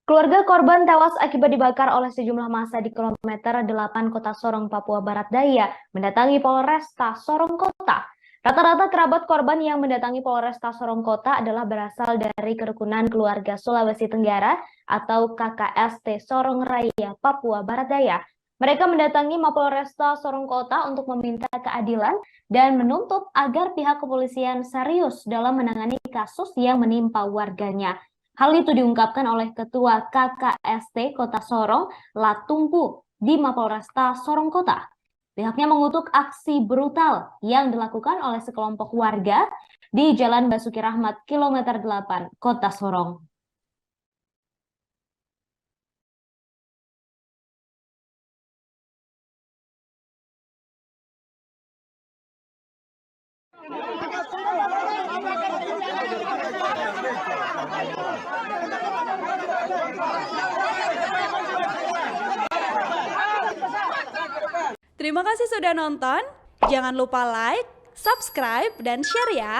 Keluarga korban tewas akibat dibakar oleh sejumlah massa di kilometer 8 Kota Sorong, Papua Barat Daya, mendatangi Polresta Sorong Kota. Rata-rata kerabat korban yang mendatangi Polresta Sorong Kota adalah berasal dari kerukunan keluarga Sulawesi Tenggara atau KKST Sorong Raya, Papua Barat Daya. Mereka mendatangi Mapolresta Sorong Kota untuk meminta keadilan dan menuntut agar pihak kepolisian serius dalam menangani kasus yang menimpa warganya. Hal itu diungkapkan oleh Ketua KKST Kota Sorong, Latumpu, di Mapolresta Sorong Kota. Pihaknya mengutuk aksi brutal yang dilakukan oleh sekelompok warga di Jalan Basuki Rahmat, kilometer 8, Kota Sorong. Terima kasih sudah nonton. Jangan lupa like, subscribe, dan share ya.